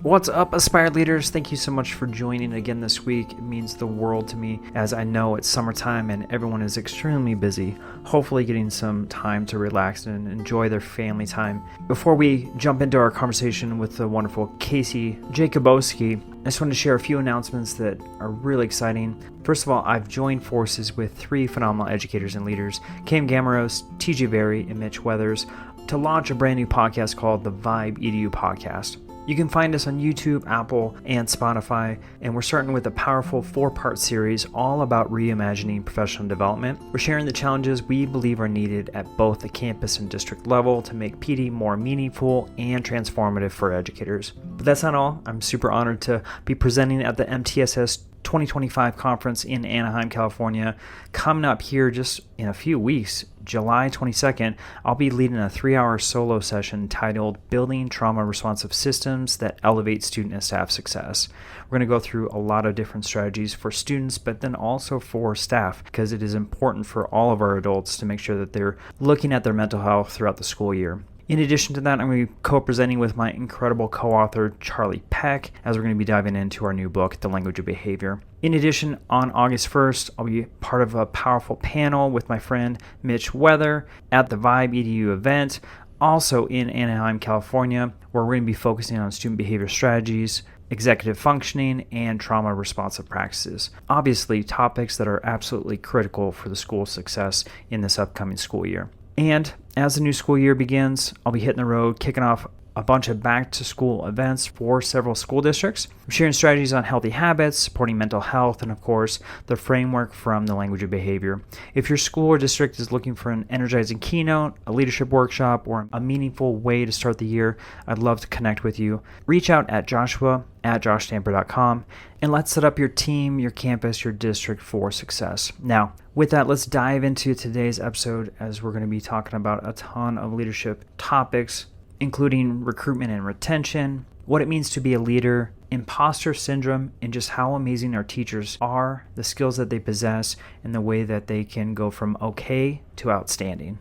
What's up, Aspire Leaders? Thank you so much for joining again this week. It means the world to me, as I know it's summertime and everyone is extremely busy, hopefully getting some time to relax and enjoy their family time. Before we jump into our conversation with the wonderful Casey Jakubowski, I just wanted to share a few announcements that are really exciting. First of all, I've joined forces with three phenomenal educators and leaders, Cam Gamaros, TJ Berry, and Mitch Weathers, to launch a brand new podcast called the Vibe EDU Podcast. You can find us on YouTube, Apple, and Spotify, and we're starting with a powerful 4-part series all about reimagining professional development. We're sharing the challenges we believe are needed at both the campus and district level to make PD more meaningful and transformative for educators. But that's not all. I'm super honored to be presenting at the MTSS 2025 conference in Anaheim, California. Coming up here just in a few weeks, July 22nd, I'll be leading a 3-hour solo session titled Building Trauma Responsive Systems That Elevate Student and Staff Success. We're going to go through a lot of different strategies for students, but then also for staff, because it is important for all of our adults to make sure that they're looking at their mental health throughout the school year. In addition to that, I'm going to be co-presenting with my incredible co-author, Charlie Peck, as we're going to be diving into our new book, The Language of Behavior. In addition, on August 1st, I'll be part of a powerful panel with my friend Mitch Weather at the Vibe EDU event, also in Anaheim, California, where we're going to be focusing on student behavior strategies, executive functioning, and trauma responsive practices. Obviously, topics that are absolutely critical for the school's success in this upcoming school year. And as the new school year begins, I'll be hitting the road, kicking off a bunch of back-to-school events for several school districts. I'm sharing strategies on healthy habits, supporting mental health, and of course, the framework from the language of behavior. If your school or district is looking for an energizing keynote, a leadership workshop, or a meaningful way to start the year, I'd love to connect with you. Reach out at joshua@joshstamper.com, and let's set up your team, your campus, your district for success. Now, with that, let's dive into today's episode, as we're going to be talking about a ton of leadership topics, including recruitment and retention, what it means to be a leader, imposter syndrome, and just how amazing our teachers are, the skills that they possess, and the way that they can go from okay to outstanding.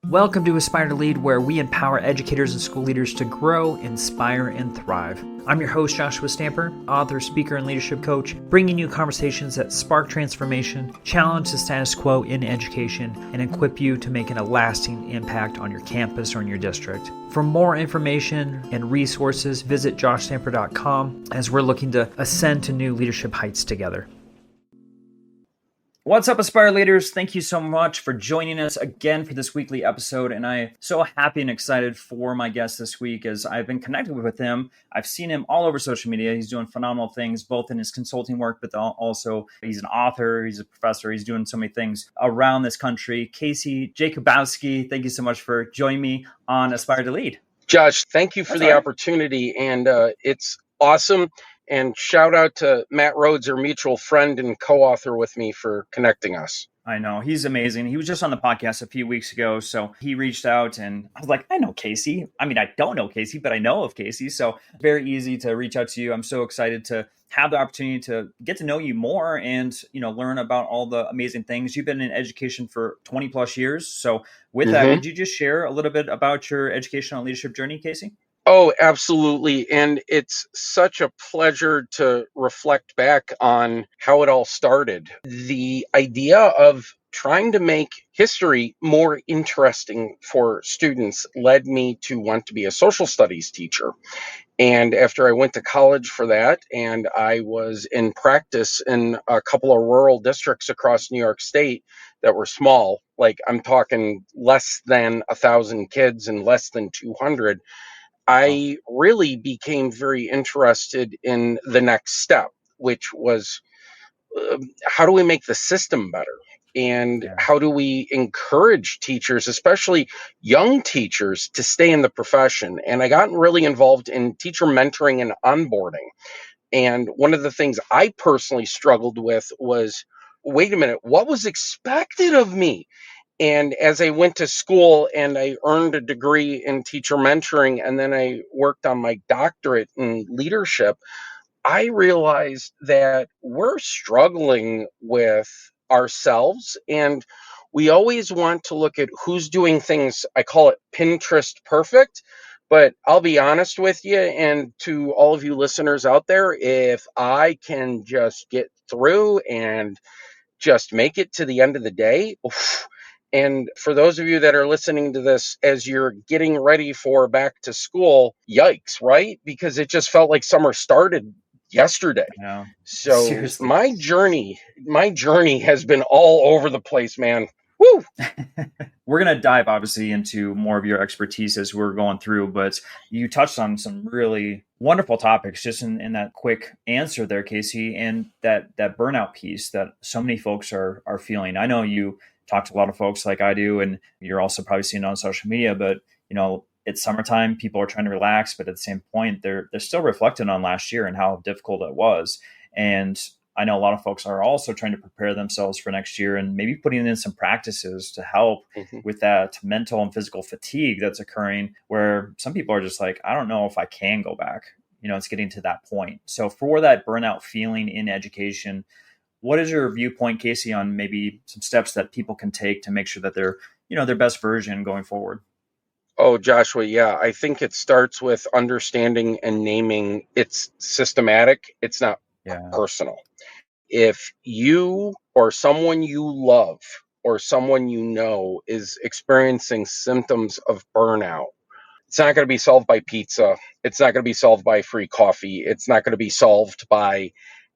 Welcome to Aspire to Lead, where we empower educators and school leaders to grow, inspire, and thrive. I'm your host, Joshua Stamper, author, speaker, and leadership coach, bringing you conversations that spark transformation, challenge the status quo in education, and equip you to make a lasting impact on your campus or in your district. For more information and resources, visit joshstamper.com, as we're looking to ascend to new leadership heights together. What's up, Aspire Leaders? Thank you so much for joining us again for this weekly episode. And I'm so happy and excited for my guest this week, as I've been connected with him. I've seen him all over social media. He's doing phenomenal things, both in his consulting work, but also he's an author, he's a professor, he's doing so many things around this country. Casey Jakubowski, thank you so much for joining me on Aspire to Lead. Josh, thank you for the opportunity. And it's awesome. And shout out to Matt Rhodes, our mutual friend and co-author with me, for connecting us. I know. He's amazing. He was just on the podcast a few weeks ago. So he reached out and I was like, I know Casey. I mean, I don't know Casey, but I know of Casey. So very easy to reach out to you. I'm so excited to have the opportunity to get to know you more and, learn about all the amazing things. You've been in education for 20 plus years. So with that, would you just share a little bit about your educational leadership journey, Casey? Oh, absolutely. And it's such a pleasure to reflect back on how it all started. The idea of trying to make history more interesting for students led me to want to be a social studies teacher. And after I went to college for that, and I was in practice in a couple of rural districts across New York State that were small, like I'm talking less than 1,000 kids and less than 200, I really became very interested in the next step, which was how do we make the system better? And how do we encourage teachers, especially young teachers, to stay in the profession? And I got really involved in teacher mentoring and onboarding. And one of the things I personally struggled with was, wait a minute, what was expected of me? And as I went to school and I earned a degree in teacher mentoring, and then I worked on my doctorate in leadership, I realized that we're struggling with ourselves, and we always want to look at who's doing things, I call it Pinterest perfect, But I'll be honest with you, and to all of you listeners out there, if I can just get through and just make it to the end of the day, oof. And for those of you that are listening to this as you're getting ready for back to school, yikes, right? Because it just felt like summer started yesterday. You know, So seriously. my journey has been all over the place, man. Woo! We're going to dive obviously into more of your expertise as we're going through, but you touched on some really wonderful topics just in that quick answer there, Casey, and that burnout piece that so many folks are feeling. I know you talk to a lot of folks like I do, and you're also probably seeing it on social media, but it's summertime, people are trying to relax, but at the same point, they're still reflecting on last year and how difficult it was. And I know a lot of folks are also trying to prepare themselves for next year and maybe putting in some practices to help Mhm. with that mental and physical fatigue that's occurring, where some people are just like, I don't know if I can go back. It's getting to that point. So for that burnout feeling in education, what is your viewpoint, Casey, on maybe some steps that people can take to make sure that they're, their best version going forward? Oh, Joshua, yeah, I think it starts with understanding and naming it's systematic, it's not Yeah. personal. If you or someone you love or someone you know is experiencing symptoms of burnout, it's not going to be solved by pizza. It's not going to be solved by free coffee. It's not going to be solved by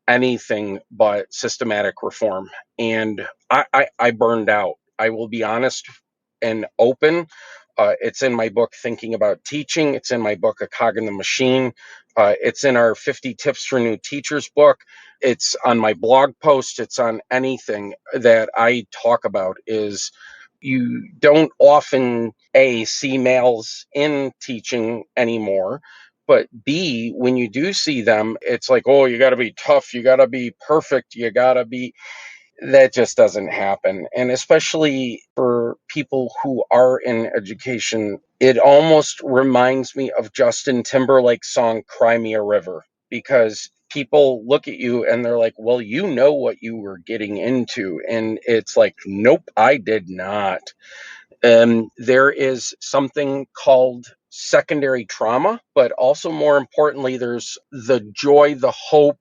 anything but systematic reform. And I burned out. I will be honest and open. It's in my book, Thinking About Teaching. It's in my book, A Cog in the Machine. It's in our 50 Tips for New Teachers book. It's on my blog post. It's on anything that I talk about is you don't often see males in teaching anymore, but B, when you do see them, it's like, oh, you got to be tough, you got to be perfect, you got to be, that just doesn't happen. And especially for people who are in education, it almost reminds me of Justin Timberlake's song Cry Me a River, because people look at you and they're like, well, you know what you were getting into. And it's like, nope, I did not. There is something called secondary trauma, but also more importantly, there's the joy, the hope,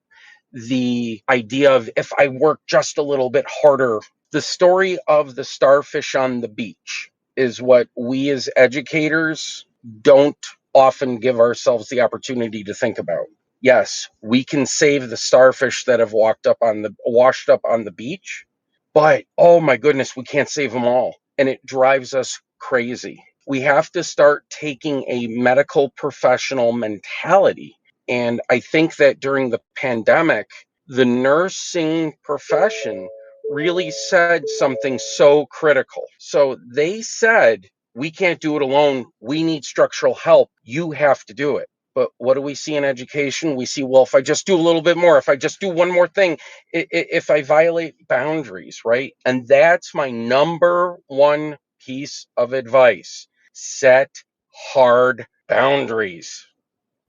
the idea of if I work just a little bit harder. The story of the starfish on the beach is what we as educators don't often give ourselves the opportunity to think about. Yes, we can save the starfish that have washed up on the beach, but oh my goodness, we can't save them all. And it drives us crazy. We have to start taking a medical professional mentality. And I think that during the pandemic, the nursing profession really said something so critical. So they said, we can't do it alone. We need structural help. You have to do it. But what do we see in education? We see, well, if I just do a little bit more, if I just do one more thing, if I violate boundaries, right? And that's my number one piece of advice: set hard boundaries.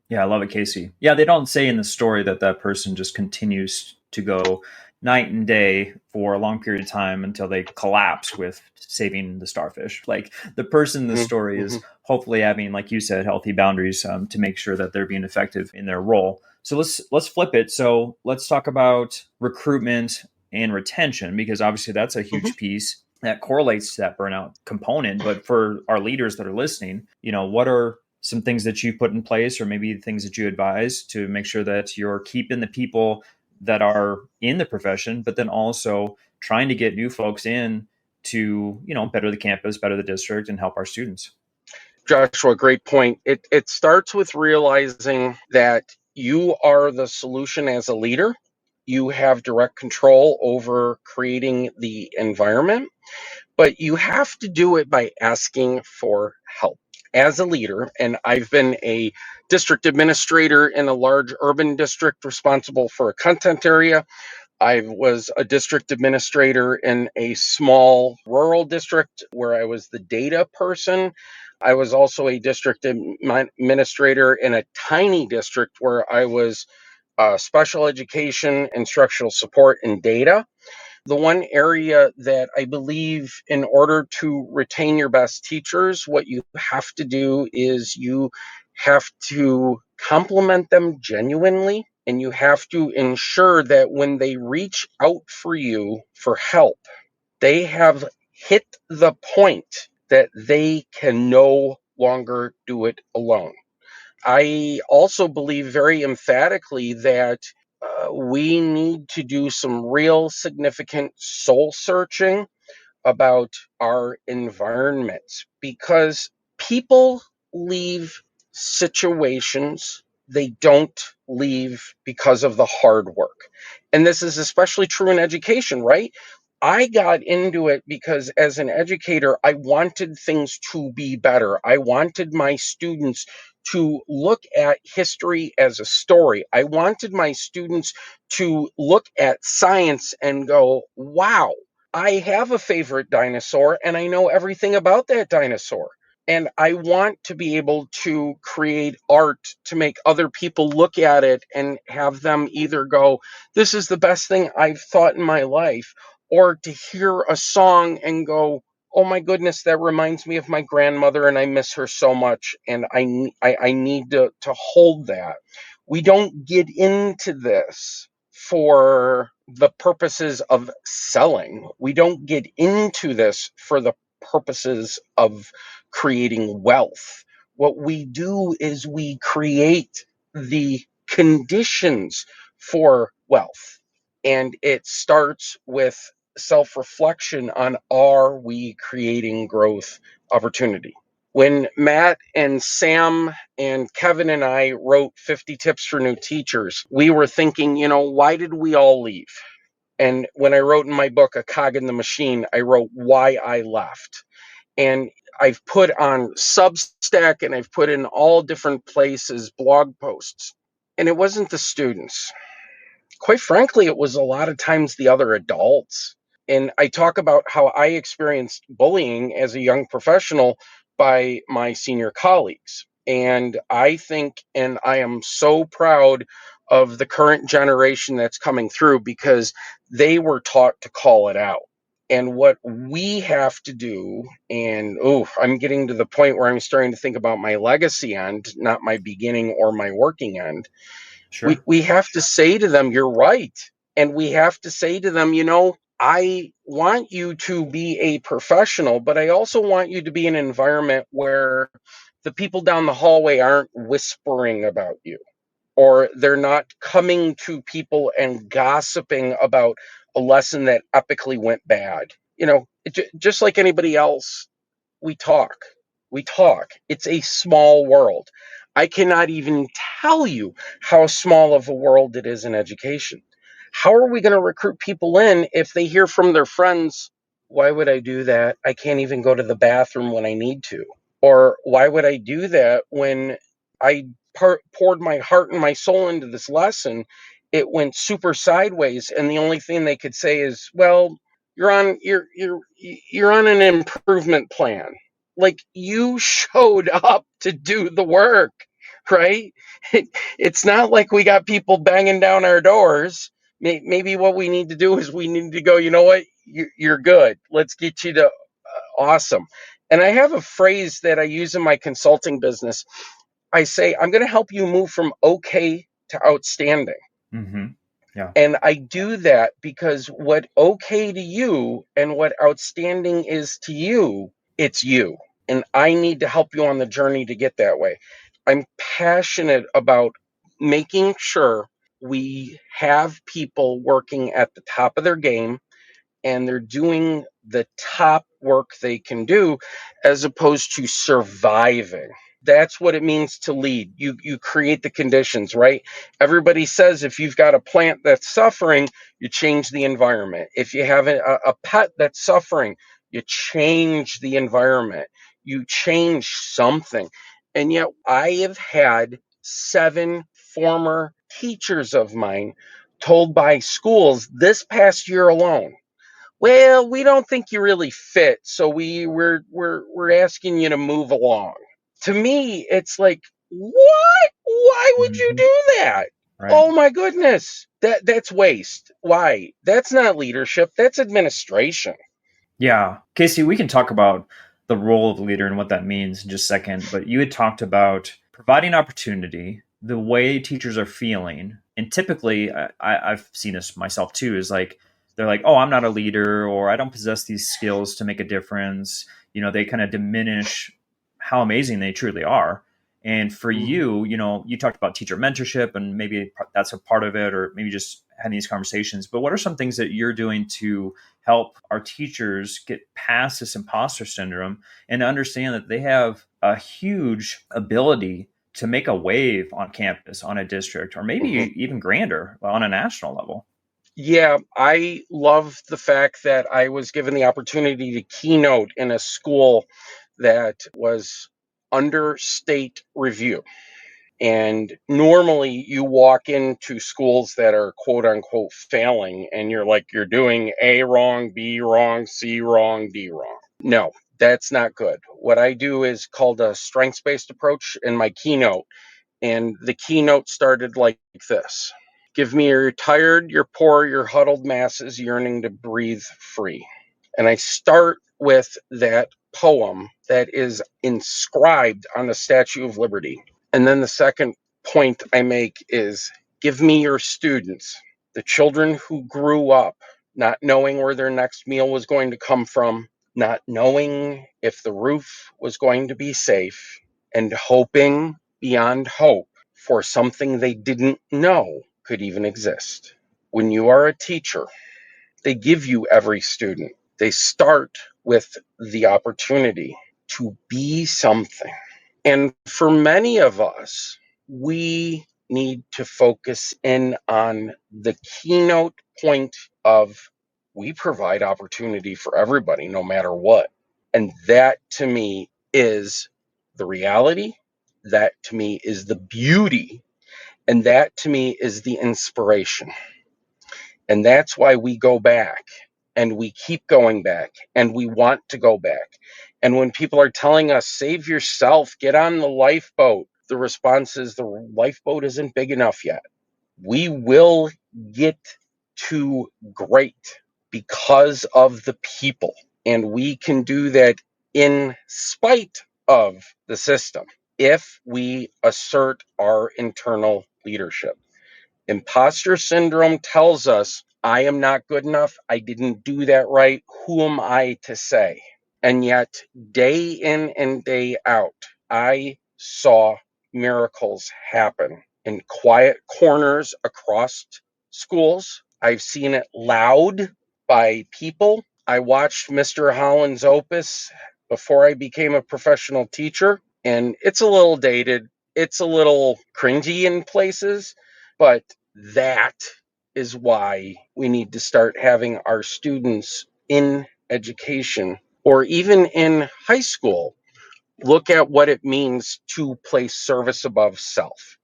Yeah, I love it, Casey. Yeah, they don't say in the story that that person just continues to go night and day for a long period of time until they collapse with saving the starfish. Like the person in the Mhm, story is mhm, hopefully having, like you said, healthy boundaries to make sure that they're being effective in their role. So let's flip it. So let's talk about recruitment and retention, because obviously that's a mhm. huge piece that correlates to that burnout component. But for our leaders that are listening, what are some things that you put in place or maybe things that you advise to make sure that you're keeping the people that are in the profession, but then also trying to get new folks in to, better the campus, better the district, and help our students? Joshua, great point. It starts with realizing that you are the solution as a leader. You have direct control over creating the environment, but you have to do it by asking for help. As a leader, and I've been a district administrator in a large urban district responsible for a content area. I was a district administrator in a small rural district where I was the data person. I was also a district administrator in a tiny district where I was special education, instructional support, and data. The one area that I believe in order to retain your best teachers, what you have to do is you have to compliment them genuinely, and you have to ensure that when they reach out for you for help, they have hit the point that they can no longer do it alone. I also believe very emphatically that we need to do some real significant soul searching about our environments, because people leave situations, they don't leave because of the hard work. And this is especially true in education, right? I got into it because as an educator, I wanted things to be better. I wanted my students to look at history as a story. I wanted my students to look at science and go, wow, I have a favorite dinosaur and I know everything about that dinosaur. And I want to be able to create art to make other people look at it and have them either go, this is the best thing I've thought in my life, or to hear a song and go, oh my goodness, that reminds me of my grandmother and I miss her so much. And I need to hold that. We don't get into this for the purposes of selling. We don't get into this for the purposes of creating wealth. What we do is we create the conditions for wealth. And it starts with self reflection on, are we creating growth opportunity? When Matt and Sam and Kevin and I wrote 50 Tips for New Teachers, we were thinking, why did we all leave? And when I wrote in my book, A Cog in the Machine, I wrote why I left. And I've put on Substack and I've put in all different places blog posts. And it wasn't the students. Quite frankly, it was a lot of times the other adults. And I talk about how I experienced bullying as a young professional by my senior colleagues. And I think, and I am so proud of the current generation that's coming through, because they were taught to call it out. And what we have to do, and I'm getting to the point where I'm starting to think about my legacy end, not my beginning or my working end. Sure. We have to say to them, you're right. And we have to say to them, I want you to be a professional, but I also want you to be in an environment where the people down the hallway aren't whispering about you, or they're not coming to people and gossiping about a lesson that epically went bad. Just like anybody else, we talk. We talk. It's a small world. I cannot even tell you how small of a world it is in education. How are we going to recruit people in if they hear from their friends, why would I do that? I can't even go to the bathroom when I need to. Or why would I do that when I poured my heart and my soul into this lesson? It went super sideways, and the only thing they could say is, well, you're on an improvement plan. Like, you showed up to do the work, right? It's not like we got people banging down our doors. Maybe what we need to do is we need to go, you know what? You're good. Let's get you to awesome. And I have a phrase that I use in my consulting business. I say, I'm going to help you move from okay to outstanding. Mm-hmm. Yeah. And I do that because what okay to you and what outstanding is to you, it's you. And I need to help you on the journey to get that way. I'm passionate about making sure we have people working at the top of their game, and they're doing the top work they can do, as opposed to surviving. That's what it means to lead. You create the conditions, right? Everybody says if you've got a plant that's suffering, you change the environment. If you have a pet that's suffering, you change the environment. You change something. And yet I have had 7 former teachers of mine told by schools this past year alone, well, we don't think you really fit, so we're asking you to move along. To me, it's like, what? Why would you Mm-hmm. do that? Right. Oh my goodness. That's waste. Why? That's not leadership. That's administration. Yeah. Casey, we can talk about the role of the leader and what that means in just a second, but you had talked about providing opportunity, the way teachers are feeling. And typically, I've seen this myself too, is like, they're like, oh, I'm not a leader, or I don't possess these skills to make a difference. They kind of diminish how amazing they truly are. And for Mhm. you, you talked about teacher mentorship, and maybe that's a part of it, or maybe just having these conversations. But what are some things that you're doing to help our teachers get past this imposter syndrome and to understand that they have a huge ability to make a wave on campus, on a district, or maybe Mhm. even grander on a national level? Yeah, I love the fact that I was given the opportunity to keynote in a school that was under state review. And normally you walk into schools that are quote unquote failing and you're like, you're doing A wrong, B wrong, C wrong, D wrong. No, that's not good. What I do is called a strengths based approach in my keynote. And the keynote started like this: give me your tired, your poor, your huddled masses yearning to breathe free. And I start with that poem that is inscribed on the Statue of Liberty. And then the second point I make is give me your students, the children who grew up not knowing where their next meal was going to come from, not knowing if the roof was going to be safe, and hoping beyond hope for something they didn't know could even exist. When you are a teacher, they give you every student. They start with the opportunity to be something. And for many of us, we need to focus in on the keynote point of we provide opportunity for everybody, no matter what. And that to me is the reality. That to me is the beauty. And that to me is the inspiration. And that's why we go back and we keep going back and we want to go back. And when people are telling us, save yourself, get on the lifeboat, the response is the lifeboat isn't big enough yet. We will get to great because of the people. And we can do that in spite of the system if we assert our internal leadership. Imposter syndrome tells us, I am not good enough. I didn't do that right. Who am I to say? And yet, day in and day out, I saw miracles happen in quiet corners across schools. I've seen it loud by people. I watched Mr. Holland's Opus before I became a professional teacher, and it's a little dated. It's a little cringy in places, but that is why we need to start having our students in education or even in high school look at what it means to place service above self.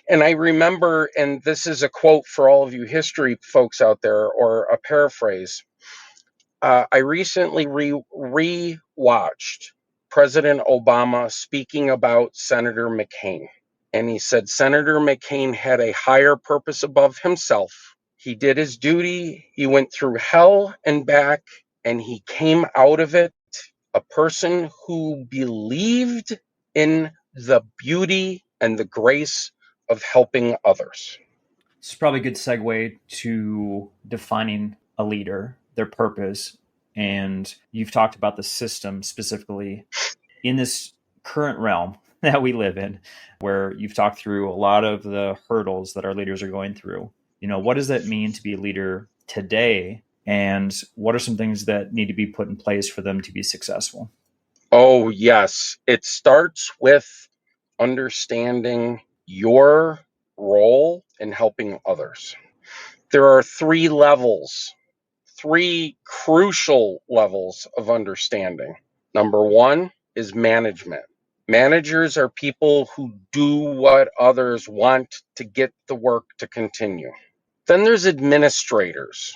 And I remember, and this is a quote for all of you history folks out there, or a paraphrase. I recently re-watched President Obama speaking about Senator McCain. And he said Senator McCain had a higher purpose above himself. He did his duty. He went through hell and back, and he came out of it a person who believed in the beauty and the grace of helping others. This is probably a good segue to defining a leader, their purpose. And you've talked about the system specifically in this current realm that we live in, where you've talked through a lot of the hurdles that our leaders are going through. What does that mean to be a leader today? And what are some things that need to be put in place for them to be successful? Oh, yes. It starts with understanding your role in helping others. There are three levels, three crucial levels of understanding. Number one is management. Managers are people who do what others want to get the work to continue. Then there's administrators,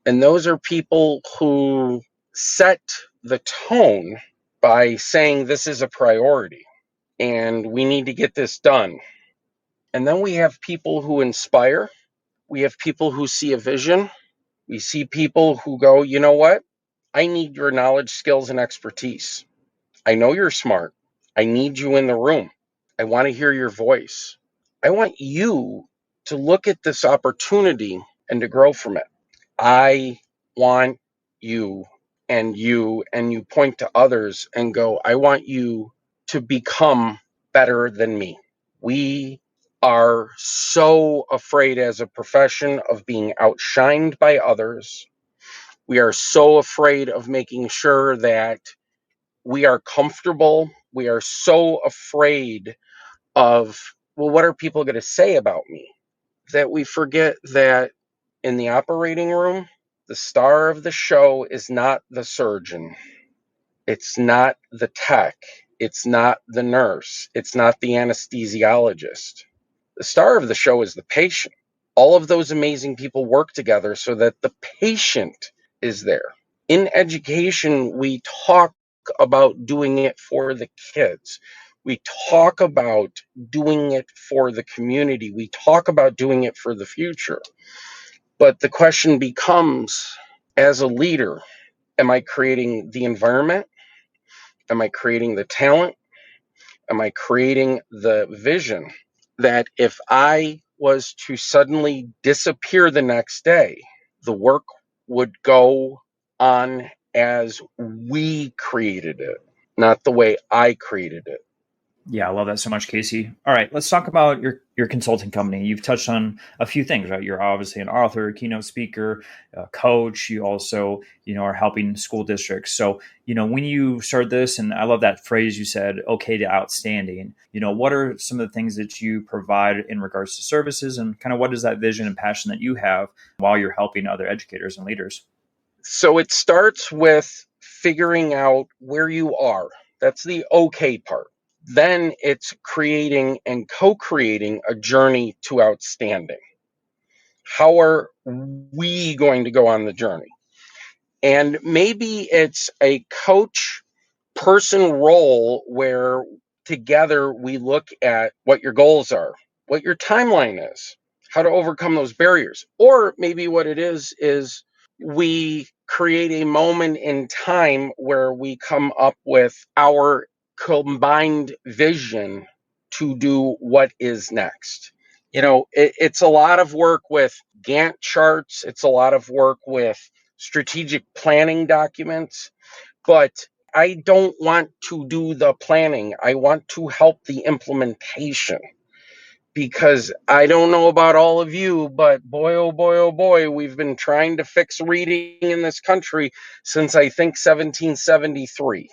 and those are people who set the tone by saying this is a priority and we need to get this done. And then we have people who inspire, We have people who see a vision. We see people who go, you know what? I need your knowledge, skills, and expertise. I know you're smart. I need you in the room. I want to hear your voice. I want you to look at this opportunity and to grow from it. I want you and you point to others and go, I want you to become better than me. We are so afraid as a profession of being outshined by others. We are so afraid of making sure that we are comfortable. We are so afraid of, well, what are people going to say about me? That we forget that in the operating room, the star of the show is not the surgeon. It's not the tech. It's not the nurse. It's not the anesthesiologist. The star of the show is the patient. All of those amazing people work together so that the patient is there. In education, we talk about doing it for the kids. We talk about doing it for the community. We talk about doing it for the future. But the question becomes, as a leader, am I creating the environment? Am I creating the talent? Am I creating the vision that if I was to suddenly disappear the next day, the work would go on as we created it, not the way I created it? Yeah, I love that so much, Casey. All right, let's talk about your consulting company. You've touched on a few things, right? You're obviously an author, a keynote speaker, a coach. You also, are helping school districts. So, when you started this, and I love that phrase you said, "Okay to outstanding." What are some of the things that you provide in regards to services, and kind of what is that vision and passion that you have while you're helping other educators and leaders? So it starts with figuring out where you are. That's the okay part. Then it's creating and co creating a journey to outstanding. How are we going to go on the journey? And maybe it's a coach person role where together we look at what your goals are, what your timeline is, how to overcome those barriers. Or maybe what it is we create a moment in time where we come up with our combined vision to do what is next. It's a lot of work with Gantt charts, it's a lot of work with strategic planning documents, but I don't want to do the planning. I want to help the implementation because I don't know about all of you, but boy, oh boy, we've been trying to fix reading in this country since I think 1773.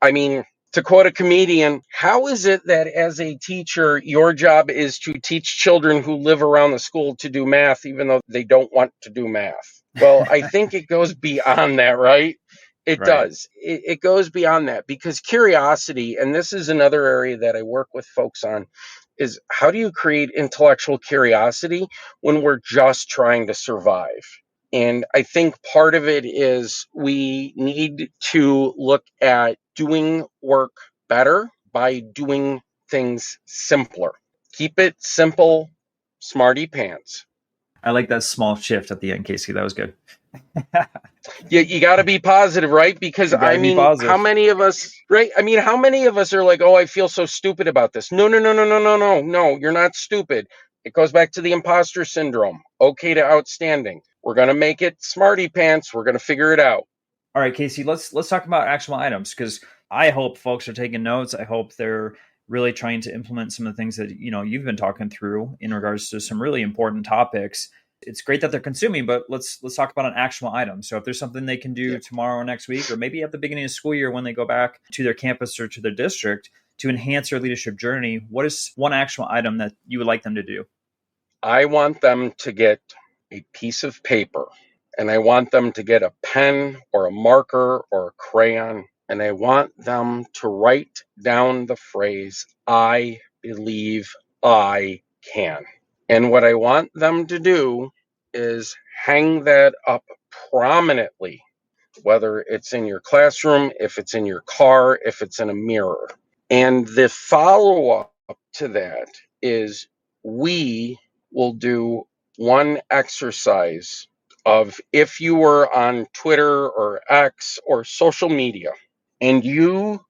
I mean, to quote a comedian, how is it that as a teacher, your job is to teach children who live around the school to do math, even though they don't want to do math? Well, I think it goes beyond that, right? It Right. does. It goes beyond that because curiosity, and this is another area that I work with folks on, is how do you create intellectual curiosity when we're just trying to survive? And I think part of it is we need to look at doing work better by doing things simpler. Keep it simple, smarty pants. I like that small shift at the end, Casey. That was good. You got to be positive, right? Because You got I to be mean, how positive. many of us, right? I mean, how many of us are like, oh, I feel so stupid about this? No, no, no, no, no, no, no, no, you're not stupid. It goes back to the imposter syndrome. Okay to outstanding. We're going to make it smarty pants. We're going to figure it out. All right, Casey, let's talk about actionable items because I hope folks are taking notes. I hope they're really trying to implement some of the things that you've been talking through in regards to some really important topics. It's great that they're consuming, but let's talk about an actionable item. So if there's something they can do Yeah. tomorrow or next week, or maybe at the beginning of school year when they go back to their campus or to their district to enhance their leadership journey, what is one actionable item that you would like them to do? I want them to get a piece of paper and I want them to get a pen or a marker or a crayon and I want them to write down the phrase, I believe I can. And what I want them to do is hang that up prominently, whether it's in your classroom, if it's in your car, if it's in a mirror. And the follow up to that is we will do one exercise of if you were on Twitter or X or social media and you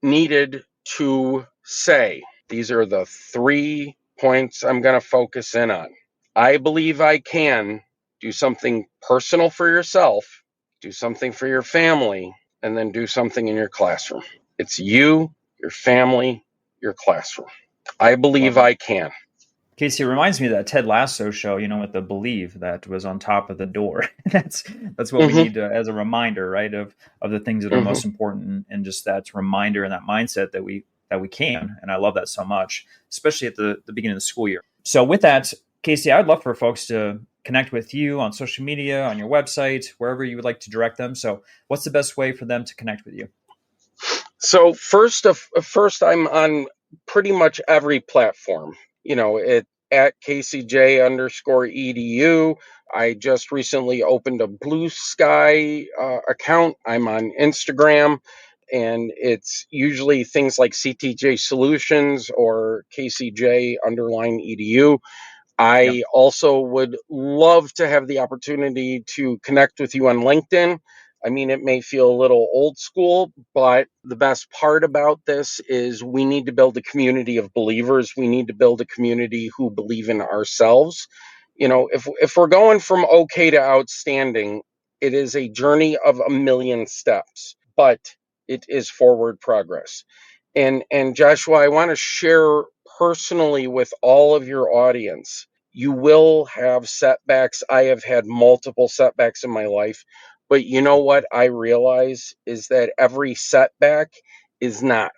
needed to say, these are the 3 points I'm going to focus in on. I believe I can do something personal for yourself, do something for your family, and then do something in your classroom. It's you, your family, your classroom. I believe Love it. I can. Casey, it reminds me of that Ted Lasso show, with the believe that was on top of the door. that's what we Mm-hmm, need to, as a reminder, right, of the things that are mm-hmm. most important, and just that reminder and that mindset that we can. And I love that so much, especially at the beginning of the school year. So with that, Casey, I'd love for folks to connect with you on social media, on your website, wherever you would like to direct them. So what's the best way for them to connect with you? So first, I'm on pretty much every platform. It at kcj_edu. I just recently opened a Blue Sky account. I'm on Instagram, and it's usually things like CTJ Solutions or kcj_edu. Yep. I also would love to have the opportunity to connect with you on LinkedIn. I mean, it may feel a little old school, but the best part about this is we need to build a community of believers. We need to build a community who believe in ourselves. If we're going from okay to outstanding, it is a journey of a million steps, but it is forward progress. And Joshua, I want to share personally with all of your audience. You will have setbacks. I have had multiple setbacks in my life, but you know what I realize is that every setback is not.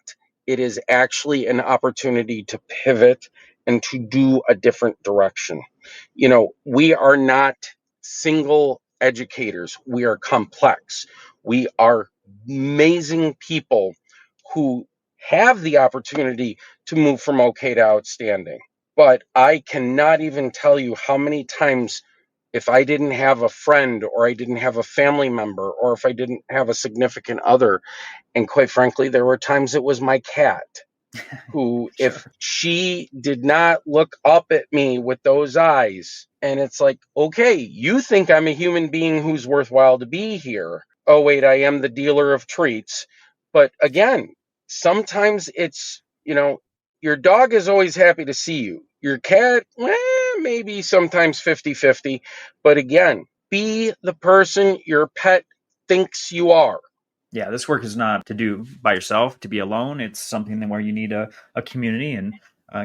It is actually an opportunity to pivot and to do a different direction. We are not single educators. We are complex. We are amazing people who have the opportunity to move from okay to outstanding. But I cannot even tell you how many times, if I didn't have a friend or I didn't have a family member or if I didn't have a significant other, and quite frankly, there were times it was my cat who, if Sure. she did not look up at me with those eyes, and it's like, okay, you think I'm a human being who's worthwhile to be here. Oh, wait, I am the dealer of treats. But again, sometimes it's, your dog is always happy to see you. Your cat, maybe sometimes 50-50. But again, be the person your pet thinks you are. Yeah, this work is not to do by yourself, to be alone. It's something where you need a community. And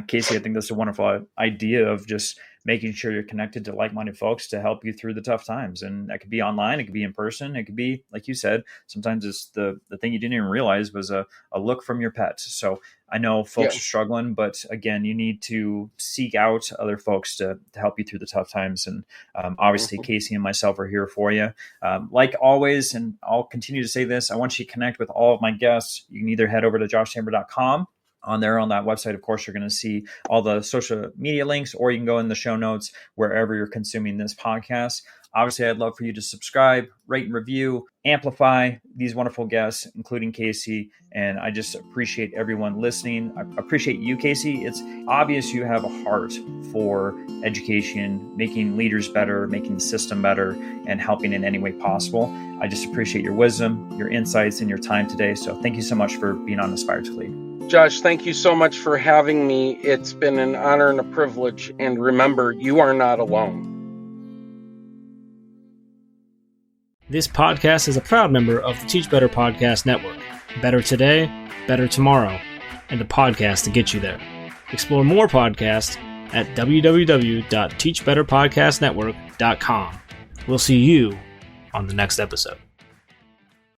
Casey, I think that's a wonderful idea of just making sure you're connected to like-minded folks to help you through the tough times. And that could be online, it could be in person, it could be, like you said, sometimes it's the thing you didn't even realize was a look from your pet. So I know folks Yeah. are struggling, but again, you need to seek out other folks to help you through the tough times. And obviously, Mhm. Casey and myself are here for you. Like always, and I'll continue to say this, I want you to connect with all of my guests. You can either head over to joshchamber.com. On that website, of course, you're going to see all the social media links, or you can go in the show notes wherever you're consuming this podcast. Obviously, I'd love for you to subscribe, rate and review, amplify these wonderful guests, including Casey. And I just appreciate everyone listening. I appreciate you, Casey. It's obvious you have a heart for education, making leaders better, making the system better, and helping in any way possible. I just appreciate your wisdom, your insights, and your time today. So thank you so much for being on Aspire to Lead. Josh, thank you so much for having me. It's been an honor and a privilege. And remember, you are not alone. This podcast is a proud member of the Teach Better Podcast Network. Better today, better tomorrow, and the podcast to get you there. Explore more podcasts at www.teachbetterpodcastnetwork.com. We'll see you on the next episode.